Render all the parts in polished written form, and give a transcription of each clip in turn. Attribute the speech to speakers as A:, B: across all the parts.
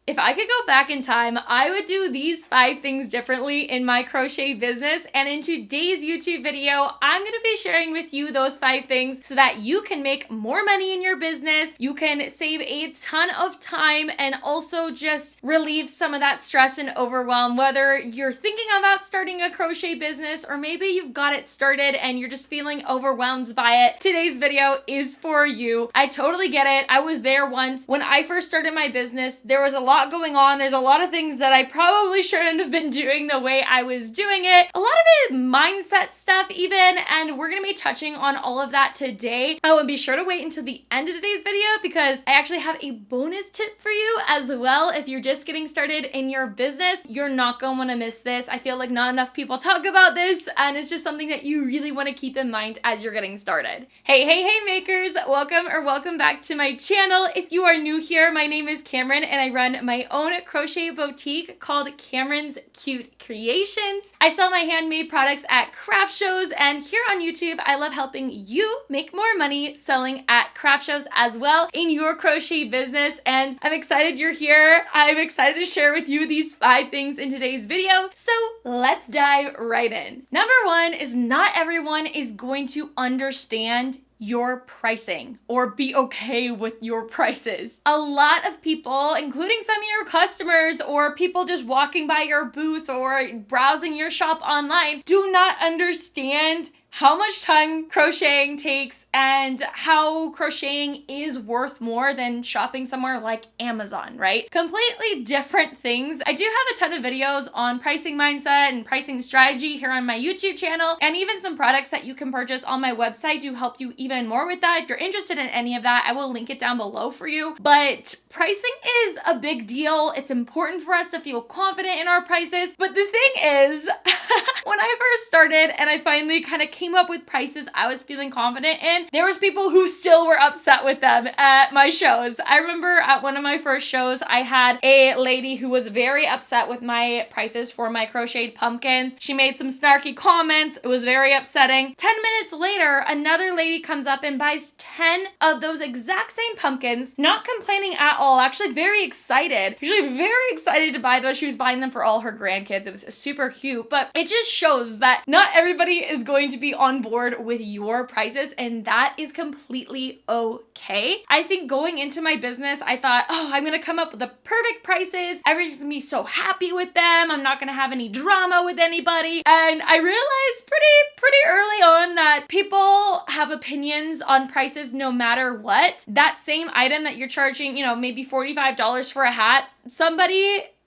A: If I could go back in time, I would do these 5 things differently in my crochet business. And in today's YouTube video, I'm going to be sharing with you those 5 things so that you can make more money in your business. You can save a ton of time and also just relieve some of that stress and overwhelm, whether you're thinking about starting a crochet business or maybe you've got it started and you're just feeling overwhelmed by it. Today's video is for you. I totally get it. I was there once. When I first started my business, there was a lot going on. There's a lot of things that I probably shouldn't have been doing the way I was doing it. A lot of it mindset stuff even, and we're going to be touching on all of that today. Oh, and be sure to wait until the end of today's video because I actually have a bonus tip for you as well. If you're just getting started in your business, you're not going to want to miss this. I feel like not enough people talk about this, and it's just something that you really want to keep in mind as you're getting started. Hey makers, welcome back to my channel. If you are new here, my name is Camryn and I run my own crochet boutique called Camryn's Cute Creations. I sell my handmade products at craft shows, and here on YouTube, I love helping you make more money selling at craft shows as well in your crochet business. And I'm excited you're here. I'm excited to share with you these 5 things in today's video. So let's dive right in. Number 1 is not everyone is going to understand your pricing or be okay with your prices. A lot of people, including some of your customers or people just walking by your booth or browsing your shop online, do not understand how much time crocheting takes and how crocheting is worth more than shopping somewhere like Amazon, right? Completely different things. I do have a ton of videos on pricing mindset and pricing strategy here on my YouTube channel, and even some products that you can purchase on my website to help you even more with that. If you're interested in any of that, I will link it down below for you. But pricing is a big deal. It's important for us to feel confident in our prices. But the thing is, when I first started and I finally kind of came up with prices I was feeling confident in, there was people who still were upset with them at my shows. I remember at one of my first shows, I had a lady who was very upset with my prices for my crocheted pumpkins. She made some snarky comments. It was very upsetting. 10 minutes later, another lady comes up and buys 10 of those exact same pumpkins, not complaining at all, actually very excited. Usually very excited to buy those. She was buying them for all her grandkids. It was super cute, but it just shows that not everybody is going to be on board with your prices, and that is completely okay. I think going into my business, I thought, oh, I'm gonna come up with the perfect prices. Everybody's gonna be so happy with them. I'm not gonna have any drama with anybody. And I realized pretty early on that people have opinions on prices no matter what. That same item that you're charging, maybe $45 for a hat,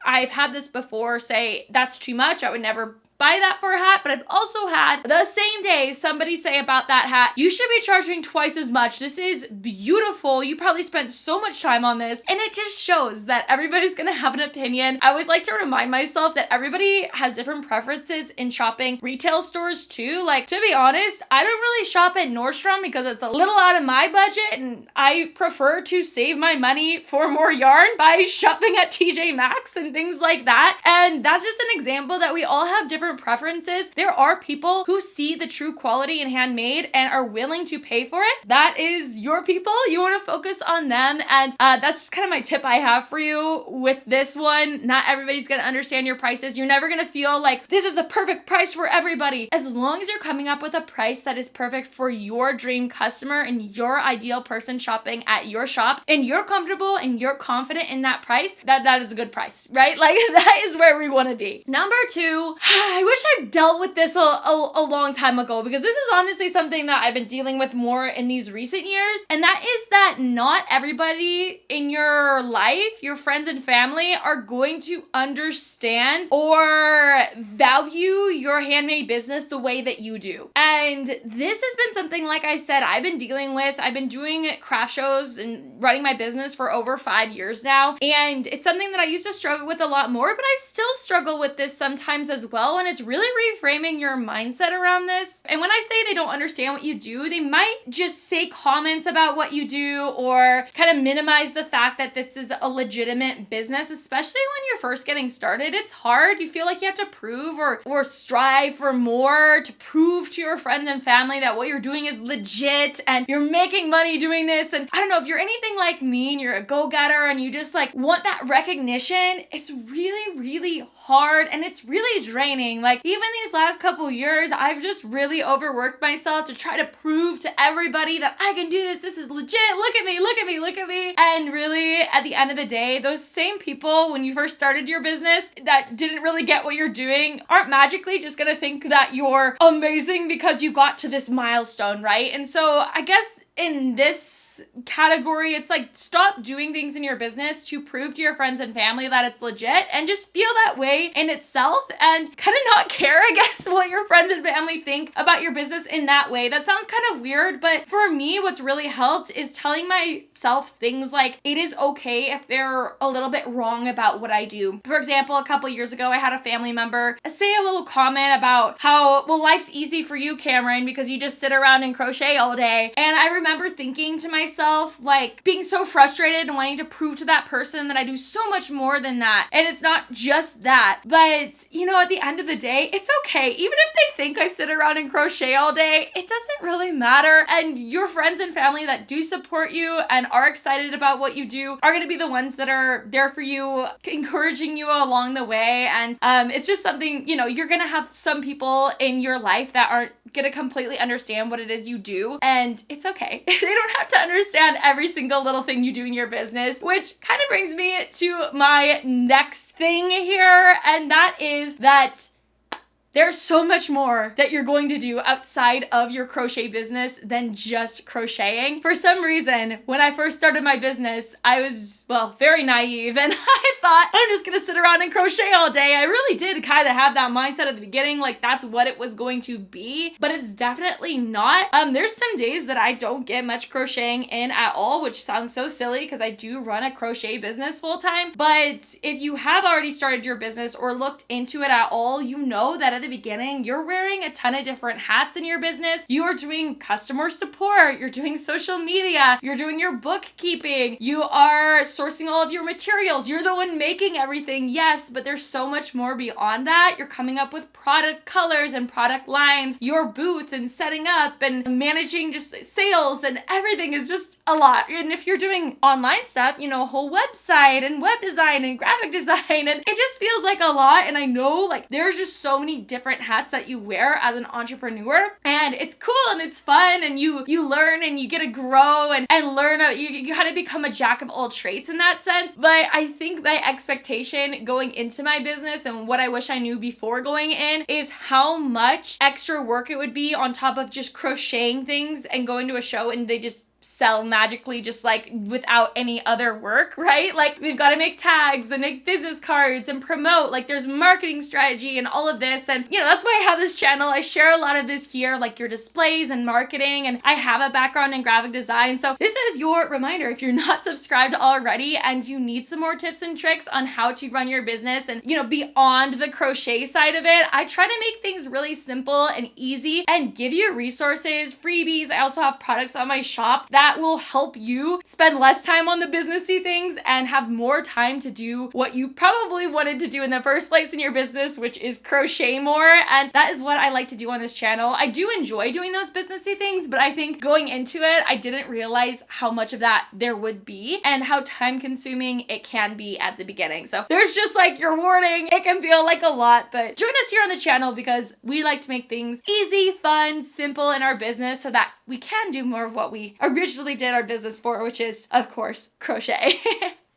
A: I've had this before say, that's too much. I would never buy that for a hat, but I've also had the same day somebody say about that hat, you should be charging twice as much. This is beautiful. You probably spent so much time on this. And it just shows that everybody's gonna have an opinion. I always like to remind myself that everybody has different preferences in shopping retail stores too. Like, to be honest, I don't really shop at Nordstrom because it's a little out of my budget, and I prefer to save my money for more yarn by shopping at TJ Maxx and things like that. And that's just an example that we all have different preferences. There are people who see the true quality in handmade and are willing to pay for it. That is your people. You want to focus on them. And that's just kind of my tip I have for you with this one. Not everybody's going to understand your prices. You're never going to feel like this is the perfect price for everybody. As long as you're coming up with a price that is perfect for your dream customer and your ideal person shopping at your shop, and you're comfortable and you're confident in that price, that is a good price, right? Like, that is where we want to be. Number 2, I wish I dealt with this a long time ago, because this is honestly something that I've been dealing with more in these recent years, and that is that not everybody in your life, your friends and family, are going to understand or value your handmade business the way that you do. And this has been something, like I said, I've been dealing with. I've been doing craft shows and running my business for over 5 years now, and it's something that I used to struggle with a lot more, but I still struggle with this sometimes as well. And and it's really reframing your mindset around this. And when I say they don't understand what you do, they might just say comments about what you do or kind of minimize the fact that this is a legitimate business, especially when you're first getting started. It's hard. You feel like you have to prove or strive for more to prove to your friends and family that what you're doing is legit and you're making money doing this. And I don't know, if you're anything like me and you're a go-getter and you just like want that recognition, it's really, really hard and it's really draining. Like even these last couple years, I've just really overworked myself to try to prove to everybody that I can do this. This is legit. Look at me, look at me, look at me. And really, at the end of the day, those same people when you first started your business that didn't really get what you're doing aren't magically just gonna think that you're amazing because you got to this milestone, right? And so I guess in this category, it's like stop doing things in your business to prove to your friends and family that it's legit and just feel that way in itself and kind of not care, I guess, what your friends and family think about your business in that way. That sounds kind of weird, but for me, what's really helped is telling myself things like it is okay if they're a little bit wrong about what I do. For example, a couple years ago, I had a family member say a little comment about how, well, life's easy for you, Camryn, because you just sit around and crochet all day. And I remember thinking to myself, like, being so frustrated and wanting to prove to that person that I do so much more than that. And it's not just that, but you know, at the end of the day, it's okay. Even if they think I sit around and crochet all day, it doesn't really matter. And your friends and family that do support you and are excited about what you do are going to be the ones that are there for you, encouraging you along the way. And it's just something, you know, you're going to have some people in your life that aren't going to completely understand what it is you do. And it's okay. They don't have to understand every single little thing you do in your business, which kind of brings me to my next thing here. And that is that there's so much more that you're going to do outside of your crochet business than just crocheting. For some reason, when I first started my business, I was, well, very naive and I thought I'm just gonna sit around and crochet all day. I really did kind of have that mindset at the beginning, like that's what it was going to be, but it's definitely not. There's some days that I don't get much crocheting in at all, which sounds so silly because I do run a crochet business full time. But if you have already started your business or looked into it at all, you know that at the beginning, you're wearing a ton of different hats in your business. You are doing customer support, you're doing social media, you're doing your bookkeeping, you are sourcing all of your materials, you're the one making everything, yes, but there's so much more beyond that. You're coming up with product colors and product lines, your booth and setting up and managing just sales, and everything is just a lot. And if you're doing online stuff, you know, a whole website and web design and graphic design, and it just feels like a lot. And I know like there's just so many different hats that you wear as an entrepreneur, and it's cool and it's fun, and you learn and you get to grow and learn. You kind of become a jack of all trades in that sense. But I think my expectation going into my business and what I wish I knew before going in is how much extra work it would be on top of just crocheting things and going to a show and they just sell magically just like without any other work, right? Like we've got to make tags and make business cards and promote, like there's marketing strategy and all of this. And you know, that's why I have this channel. I share a lot of this here, like your displays and marketing, and I have a background in graphic design. So this is your reminder, if you're not subscribed already and you need some more tips and tricks on how to run your business and, you know, beyond the crochet side of it, I try to make things really simple and easy and give you resources, freebies. I also have products on my shop that will help you spend less time on the businessy things and have more time to do what you probably wanted to do in the first place in your business, which is crochet more. And that is what I like to do on this channel. I do enjoy doing those businessy things, but I think going into it, I didn't realize how much of that there would be and how time consuming it can be at the beginning. So there's just like your warning. It can feel like a lot, but join us here on the channel because we like to make things easy, fun, simple in our business so that we can do more of what we originally did our business for, which is, of course, crochet.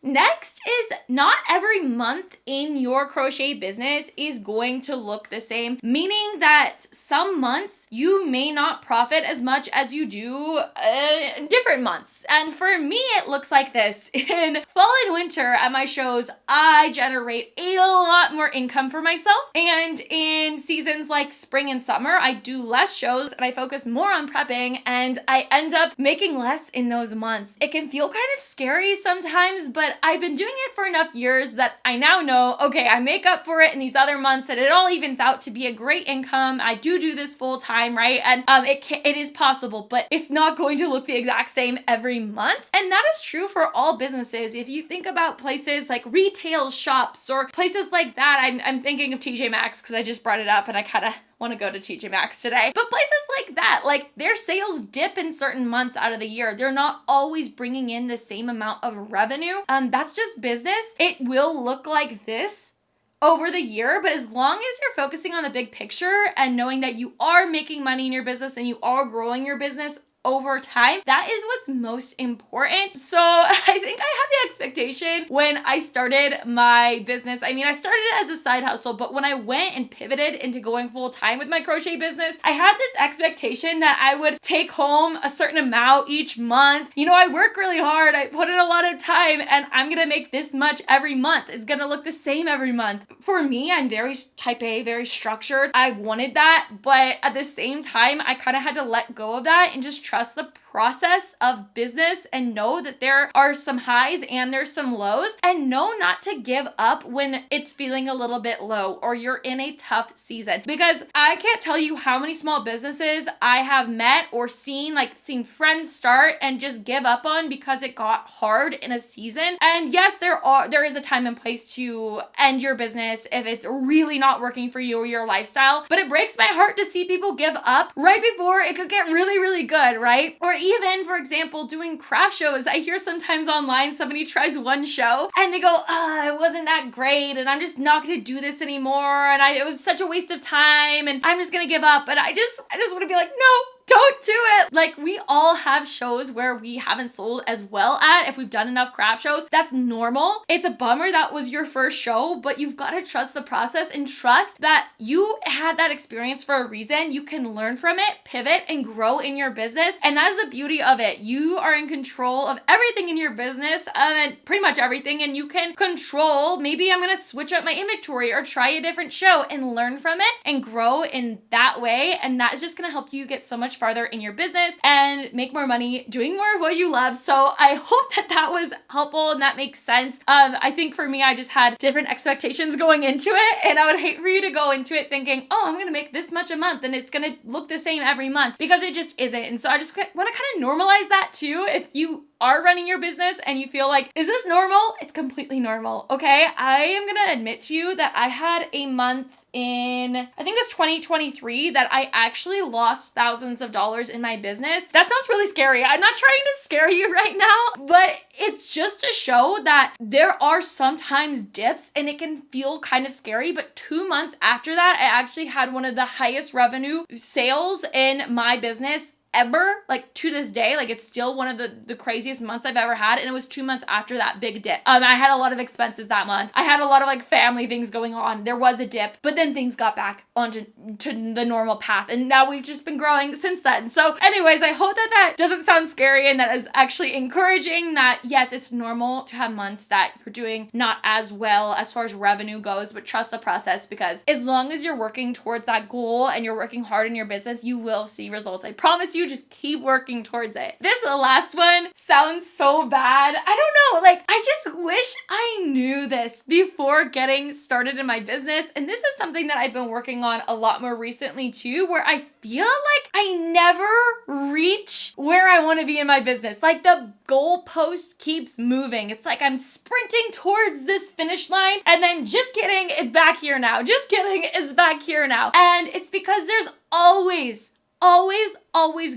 A: Next is not every month in your crochet business is going to look the same, meaning that some months you may not profit as much as you do in different months. And for me, it looks like this. In fall and winter at my shows, I generate a lot more income for myself. And in seasons like spring and summer, I do less shows and I focus more on prepping and I end up making less in those months. It can feel kind of scary sometimes, but but I've been doing it for enough years that I now know, okay, I make up for it in these other months and it all evens out to be a great income. I do this full time, right? And it is possible, but it's not going to look the exact same every month. And that is true for all businesses. If you think about places like retail shops or places like that, I'm thinking of TJ Maxx because I just brought it up and I kind of want to go to TJ Maxx today. But places like that, like their sales dip in certain months out of the year. They're not always bringing in the same amount of revenue. That's just business. It will look like this over the year, but as long as you're focusing on the big picture and knowing that you are making money in your business and you are growing your business over time, that is what's most important. So I think I had the expectation when I started my business. I mean, I started it as a side hustle, but when I went and pivoted into going full time with my crochet business, I had this expectation that I would take home a certain amount each month. You know, I work really hard, I put in a lot of time, and I'm gonna make this much every month. It's gonna look the same every month. For me, I'm very type A, very structured. I wanted that, but at the same time, I kind of had to let go of that and just trust the process of business and know that there are some highs and there's some lows, and know not to give up when it's feeling a little bit low or you're in a tough season. Because I can't tell you how many small businesses I have met or seen friends start and just give up on because it got hard in a season. And yes, there is a time and place to end your business if it's really not working for you or your lifestyle, but it breaks my heart to see people give up right before it could get really, really good, right? Or even, for example, doing craft shows. I hear sometimes online somebody tries one show and they go, it wasn't that great and I'm just not going to do this anymore and it was such a waste of time and I'm just going to give up. And I just want to be like, no, don't do it. Like, we all have shows where we haven't sold as well at if we've done enough craft shows. That's normal. It's a bummer that was your first show, but you've got to trust the process and trust that you had that experience for a reason. You can learn from it, pivot, and grow in your business. And that's the beauty of it. You are in control of everything in your business, and pretty much everything, and you can control, maybe I'm going to switch up my inventory or try a different show and learn from it and grow in that way. And that is just going to help you get so much farther in your business and make more money doing more of what you love. So I hope that was helpful and that makes sense. I think for me, I just had different expectations going into it, and I would hate for you to go into it thinking, oh, I'm going to make this much a month and it's going to look the same every month, because it just isn't. And so I just want to kind of normalize that too. If you are running your business and you feel like, is this normal? It's completely normal, okay? I am gonna admit to you that I had a month in, I think it was 2023, that I actually lost thousands of dollars in my business. That sounds really scary. I'm not trying to scare you right now, but it's just to show that there are sometimes dips and it can feel kind of scary. But 2 months after that, I actually had one of the highest revenue sales in my business ever, like to this day. Like, it's still one of the craziest months I've ever had, and it was 2 months after that big dip. I had a lot of expenses that month. I had a lot of like family things going on. There was a dip, but then things got back onto the normal path, and now we've just been growing since then. So anyways, I hope that doesn't sound scary and that is actually encouraging, that yes, it's normal to have months that you're doing not as well as far as revenue goes, but trust the process, because as long as you're working towards that goal and you're working hard in your business, you will see results. I promise you. Just keep working towards it. This last one sounds so bad. I don't know, like, I just wish I knew this before getting started in my business. And this is something that I've been working on a lot more recently too, where I feel like I never reach where I want to be in my business. Like, the goalpost keeps moving. It's like I'm sprinting towards this finish line, and then just kidding, it's back here now. Just kidding, it's back here now. And it's because there's always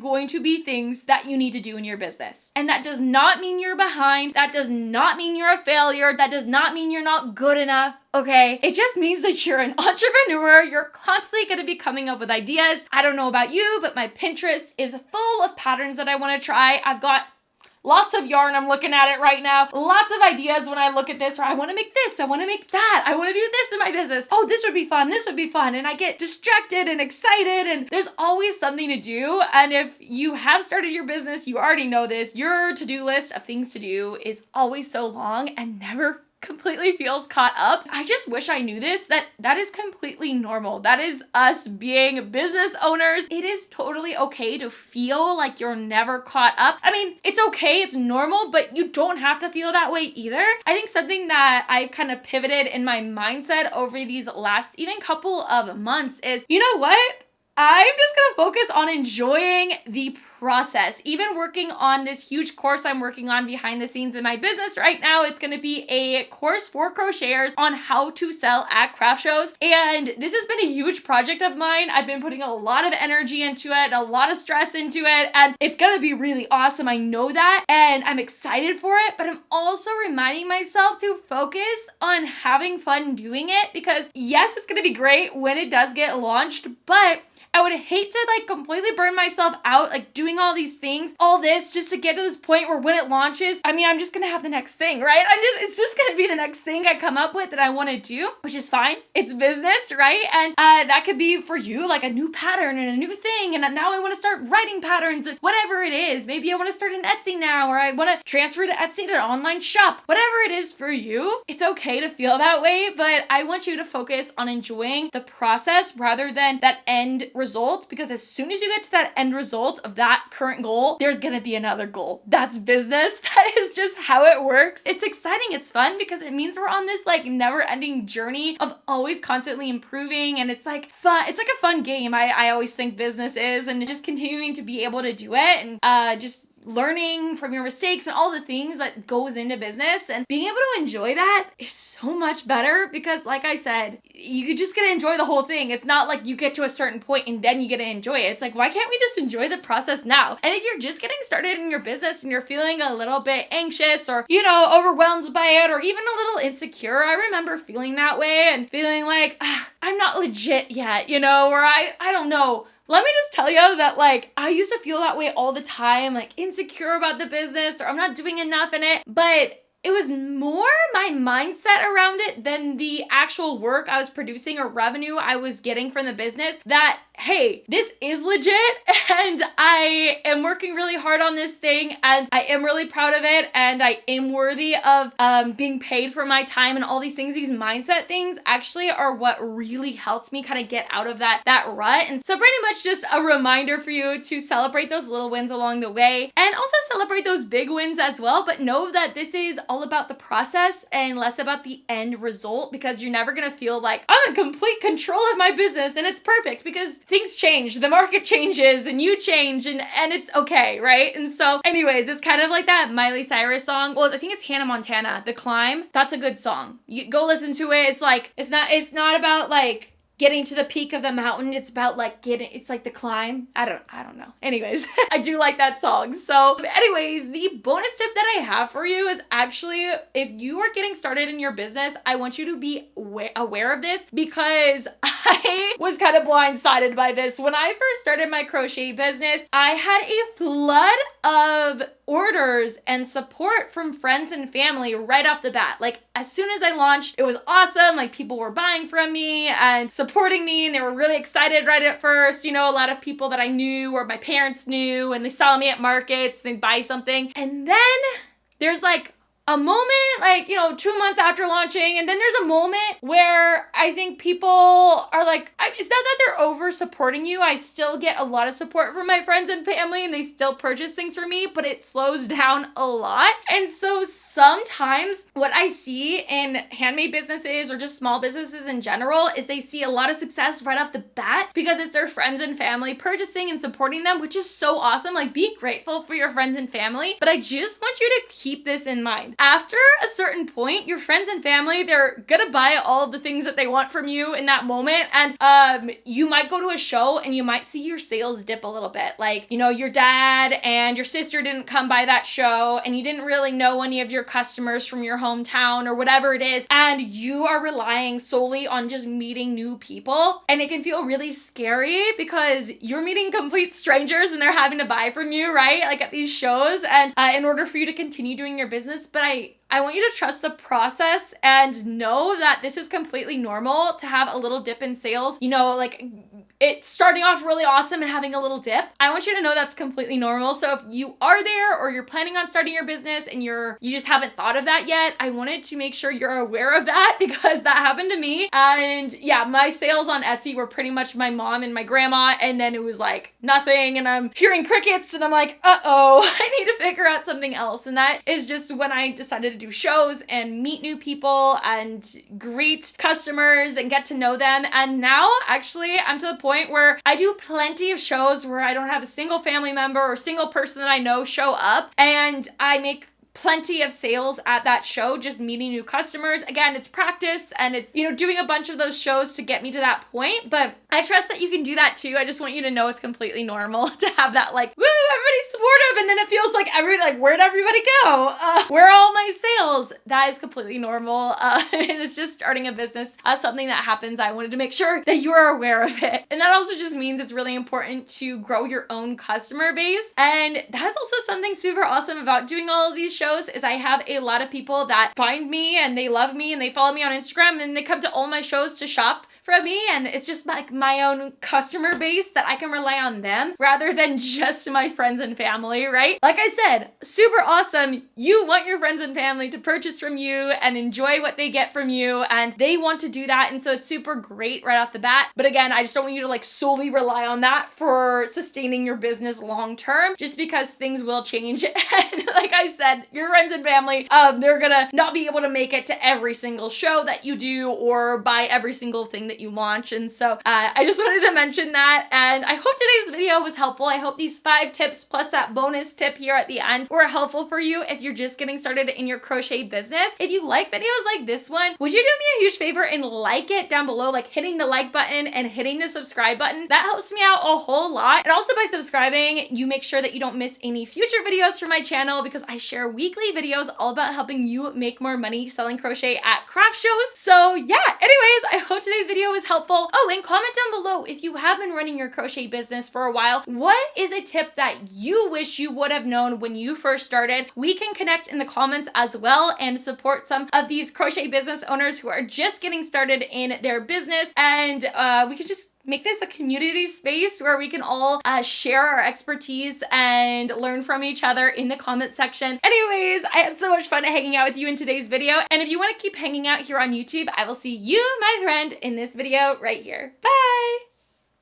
A: going to be things that you need to do in your business. And that does not mean you're behind. That does not mean you're a failure. That does not mean you're not good enough. Okay? It just means that you're an entrepreneur. You're constantly going to be coming up with ideas. I don't know about you, but my Pinterest is full of patterns that I want to try. I've got lots of yarn. I'm looking at it right now. Lots of ideas when I look at this, or I want to make this, I want to make that, I want to do this in my business. Oh, this would be fun. This would be fun. And I get distracted and excited, and there's always something to do. And if you have started your business, you already know this. Your to-do list of things to do is always so long and never completely feels caught up. I just wish I knew this, that is completely normal. That is us being business owners. It is totally okay to feel like you're never caught up. I mean, it's okay, it's normal, but you don't have to feel that way either. I think something that I've kind of pivoted in my mindset over these last even couple of months is, you know what? I'm just gonna focus on enjoying the process. Even working on this huge course I'm working on behind the scenes in my business right now, it's gonna be a course for crocheters on how to sell at craft shows. And this has been a huge project of mine. I've been putting a lot of energy into it, a lot of stress into it, and it's gonna be really awesome. I know that, and I'm excited for it, but I'm also reminding myself to focus on having fun doing it, because yes, it's gonna be great when it does get launched, but I would hate to like completely burn myself out, like doing all these things, all this just to get to this point where when it launches, I mean, I'm just gonna have the next thing, right? It's just gonna be the next thing I come up with that I wanna do, which is fine. It's business, right? And that could be for you like a new pattern and a new thing. And now I wanna start writing patterns and whatever it is. Maybe I wanna start an Etsy now, or I wanna transfer to Etsy to an online shop. Whatever it is for you, it's okay to feel that way, but I want you to focus on enjoying the process rather than that end result, because as soon as you get to that end result of that current goal, there's gonna be another goal. That's business. That is just how it works. It's exciting, it's fun, because it means we're on this like never-ending journey of always constantly improving, and it's like fun. It's like a fun game. I always think business is, and just continuing to be able to do it, and just learning from your mistakes and all the things that goes into business, and being able to enjoy that is so much better, because like I said, you just get to enjoy the whole thing. It's not like you get to a certain point and then you get to enjoy it. It's like, why can't we just enjoy the process now? And if you're just getting started in your business and you're feeling a little bit anxious or, you know, overwhelmed by it, or even a little insecure, I remember feeling that way and feeling like, I'm not legit yet, you know, or I don't know. Let me just tell you that, like, I used to feel that way all the time, like insecure about the business, or I'm not doing enough in it, but it was more my mindset around it than the actual work I was producing or revenue I was getting from the business, that, hey, this is legit and I am working really hard on this thing and I am really proud of it and I am worthy of being paid for my time, and all these things. These mindset things actually are what really helped me kind of get out of that rut. And so pretty much just a reminder for you to celebrate those little wins along the way, and also celebrate those big wins as well, but know that this is all about the process and less about the end result, because you're never gonna feel like I'm in complete control of my business and it's perfect, because things change, the market changes, and you change, and it's okay, right? And so anyways, it's kind of like that Miley Cyrus song. Well, I think it's Hannah Montana, The Climb. That's a good song. You go listen to it. It's like, it's not about like getting to the peak of the mountain. It's about like it's like the climb. I don't know. Anyways, I do like that song. So anyways, the bonus tip that I have for you is actually, if you are getting started in your business, I want you to be aware of this, because I was kind of blindsided by this. When I first started my crochet business, I had a flood of orders and support from friends and family right off the bat. Like, as soon as I launched, it was awesome. Like, people were buying from me and supporting me, and they were really excited right at first. You know, a lot of people that I knew or my parents knew, and they saw me at markets, they'd buy something. And then there's like a moment, like, you know, 2 months after launching, and then there's a moment where I think people are like, it's not that they're over supporting you. I still get a lot of support from my friends and family, and they still purchase things for me, but it slows down a lot. And so sometimes what I see in handmade businesses or just small businesses in general is they see a lot of success right off the bat because it's their friends and family purchasing and supporting them, which is so awesome. Like, be grateful for your friends and family, but I just want you to keep this in mind. After a certain point, your friends and family, they're gonna buy all the things that they want from you in that moment. And you might go to a show and you might see your sales dip a little bit. Like, you know, your dad and your sister didn't come by that show, and you didn't really know any of your customers from your hometown or whatever it is. And you are relying solely on just meeting new people. And it can feel really scary because you're meeting complete strangers and they're having to buy from you, right? Like at these shows, and in order for you to continue doing your business. But I want you to trust the process and know that this is completely normal to have a little dip in sales. You know, like, it's starting off really awesome and having a little dip. I want you to know that's completely normal. So if you are there or you're planning on starting your business and you just haven't thought of that yet, I wanted to make sure you're aware of that because that happened to me. And yeah, my sales on Etsy were pretty much my mom and my grandma, and then it was like nothing, and I'm hearing crickets, and I'm like, uh-oh, I need to figure out something else. And that is just when I decided to do shows and meet new people and greet customers and get to know them. And now actually I'm to the point where I do plenty of shows where I don't have a single family member or single person that I know show up, and I make plenty of sales at that show, just meeting new customers. Again, it's practice and it's, doing a bunch of those shows to get me to that point, but I trust that you can do that too. I just want you to know it's completely normal to have that like, woo, everybody's supportive, and then it feels like where'd everybody go? Where are all my sales? That is completely normal, and it's just starting a business, something that happens. I wanted to make sure that you are aware of it. And that also just means it's really important to grow your own customer base, and that's also something super awesome about doing all of these shows is I have a lot of people that find me and they love me and they follow me on Instagram and they come to all my shows to shop from me, and it's just like my own customer base that I can rely on them rather than just my friends and family, right? Like I said, super awesome. You want your friends and family to purchase from you and enjoy what they get from you, and they want to do that, and so it's super great right off the bat. But again, I just don't want you to like solely rely on that for sustaining your business long term, just because things will change. And like I said, your friends and family, they're gonna not be able to make it to every single show that you do or buy every single thing that you launch. And so I just wanted to mention that, and I hope today's video was helpful. I hope these 5 tips plus that bonus tip here at the end were helpful for you if you're just getting started in your crochet business. If you like videos like this one, would you do me a huge favor and like it down below, like hitting the like button and hitting the subscribe button? That helps me out a whole lot. And also by subscribing, you make sure that you don't miss any future videos from my channel, because I share weekly videos all about helping you make more money selling crochet at craft shows. So yeah, anyways, I hope today's video was helpful. Oh, and comment down below if you have been running your crochet business for a while, what is a tip that you wish you would have known when you first started? We can connect in the comments as well and support some of these crochet business owners who are just getting started in their business, and we can just make this a community space where we can all share our expertise and learn from each other in the comment section. Anyways, I had so much fun hanging out with you in today's video, and if you want to keep hanging out here on YouTube, I will see you, my friend, in this video right here. Bye!